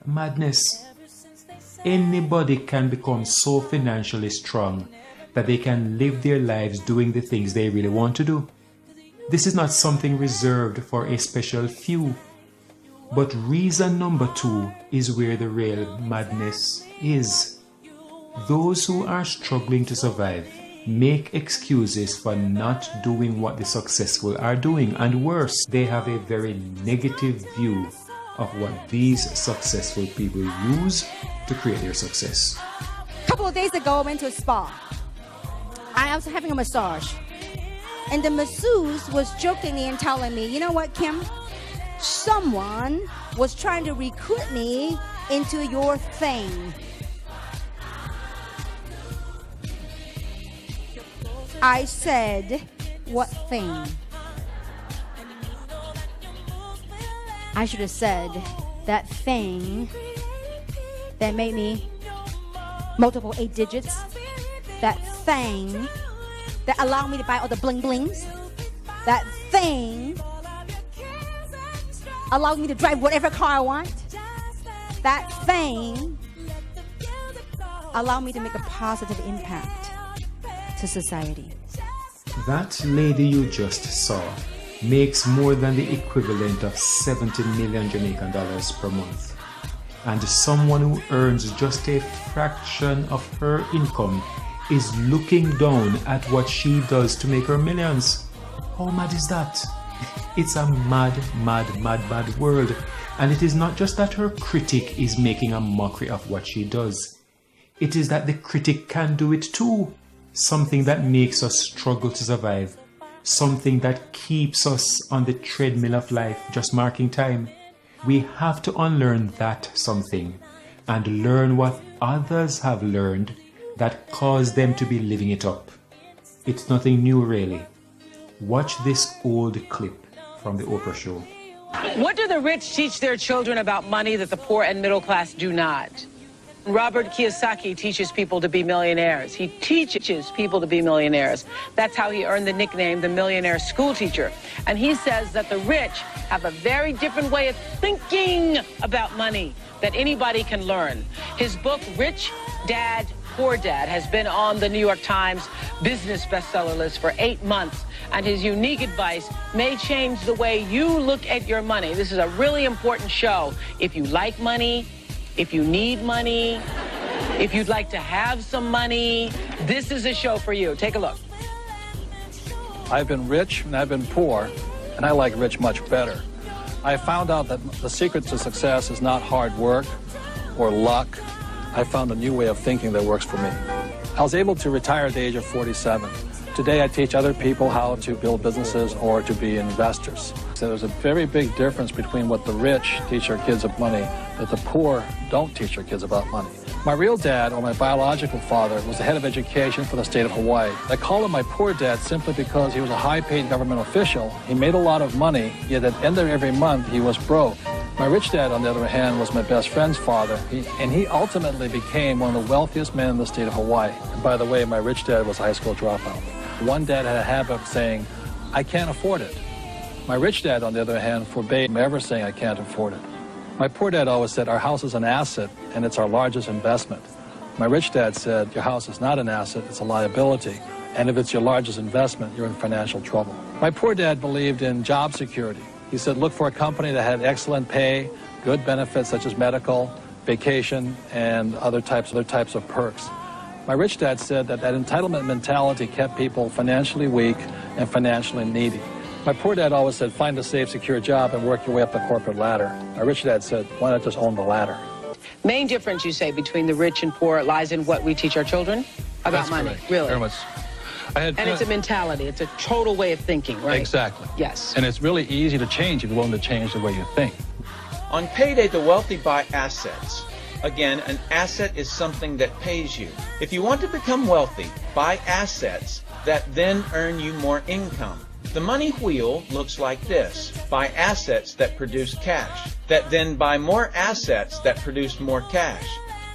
Madness. Anybody can become so financially strong that they can live their lives doing the things they really want to do. This is not something reserved for a special few. But reason number 2 is where the real madness is. Those who are struggling to survive make excuses for not doing what the successful are doing, and worse, they have a very negative view of what these successful people use to create their success. A couple of days ago, I went to a spa. I was having a massage, and the masseuse was jokingly and telling me, you know what, Kim? Someone was trying to recruit me into your thing. I said, what thing? I should have said, that thing that made me multiple 8 digits, that thing that allowed me to buy all the bling blings, that thing allowed me to drive whatever car I want, that thing allowed me to make a positive impact to society. That lady you just saw makes more than the equivalent of 70 million Jamaican dollars per month. And someone who earns just a fraction of her income is looking down at what she does to make her millions. How mad is that? It's a mad, mad, mad, mad world. And it is not just that her critic is making a mockery of what she does. It is that the critic can do it too. Something that makes us struggle to survive. Something that keeps us on the treadmill of life, just marking time. We have to unlearn that something and learn what others have learned that caused them to be living it up. It's nothing new, really. Watch this old clip from the Oprah show. What do the rich teach their children about money that the poor and middle class do not? Robert Kiyosaki teaches people to be millionaires. He teaches people to be millionaires. That's how he earned the nickname the millionaire school teacher. And he says that the rich have a very different way of thinking about money that anybody can learn. His book, Rich Dad, Poor Dad, has been on the New York Times business bestseller list for 8 months. And his unique advice may change the way you look at your money. This is a really important show. If you like money, if you need money, if you'd like to have some money, this is a show for you. Take a look. I've been rich and I've been poor, and I like rich much better. I found out that the secret to success is not hard work or luck. I found a new way of thinking that works for me. I was able to retire at the age of 47. Today I teach other people how to build businesses or to be investors. So there's a very big difference between what the rich teach their kids of money that the poor don't teach their kids about money. My real dad, or my biological father, was the head of education for the state of Hawaii. I call him my poor dad simply because he was a high-paid government official. He made a lot of money, yet at the end of every month he was broke. My rich dad, on the other hand, was my best friend's father, and he ultimately became one of the wealthiest men in the state of Hawaii. And by the way, my rich dad was a high school dropout. One dad had a habit of saying, I can't afford it. My rich dad, on the other hand, forbade me ever saying I can't afford it. My poor dad always said, our house is an asset, and it's our largest investment. My rich dad said, your house is not an asset, it's a liability. And if it's your largest investment, you're in financial trouble. My poor dad believed in job security. He said, look for a company that had excellent pay, good benefits such as medical, vacation, and other types of perks. My rich dad said that entitlement mentality kept people financially weak and financially needy. My poor dad always said, find a safe, secure job and work your way up the corporate ladder. My rich dad said, why not just own the ladder? Main difference, you say, between the rich and poor lies in what we teach our children about That's money. correct. Really? Very much. And it's a mentality. It's a total way of thinking, right? Exactly. Yes. And it's really easy to change if you're willing to change the way you think. On payday, the wealthy buy assets. Again, an asset is something that pays you. If you want to become wealthy, buy assets that then earn you more income. The money wheel looks like this. Buy assets that produce cash, that then buy more assets that produce more cash,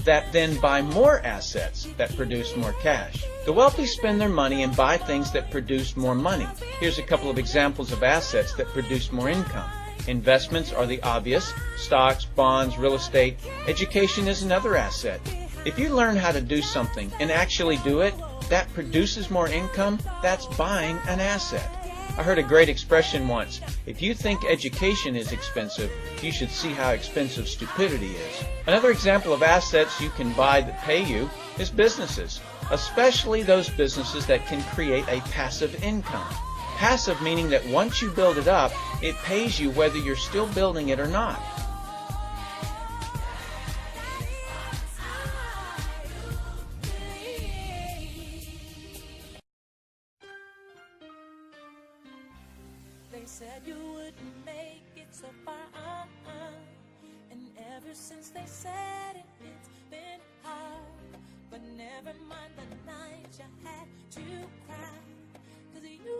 that then buy more assets that produce more cash. The wealthy spend their money and buy things that produce more money. Here's a couple of examples of assets that produce more income. Investments are the obvious: stocks, bonds, real estate. Education is another asset. If you learn how to do something and actually do it, that produces more income, that's buying an asset. I heard a great expression once: if you think education is expensive, you should see how expensive stupidity is. Another example of assets you can buy that pay you is businesses, especially those businesses that can create a passive income. Passive meaning that once you build it up, it pays you whether you're still building it or not. They said you wouldn't make it so far, and ever since they said it, it's been hard. But never mind the night you had to cry, 'cause you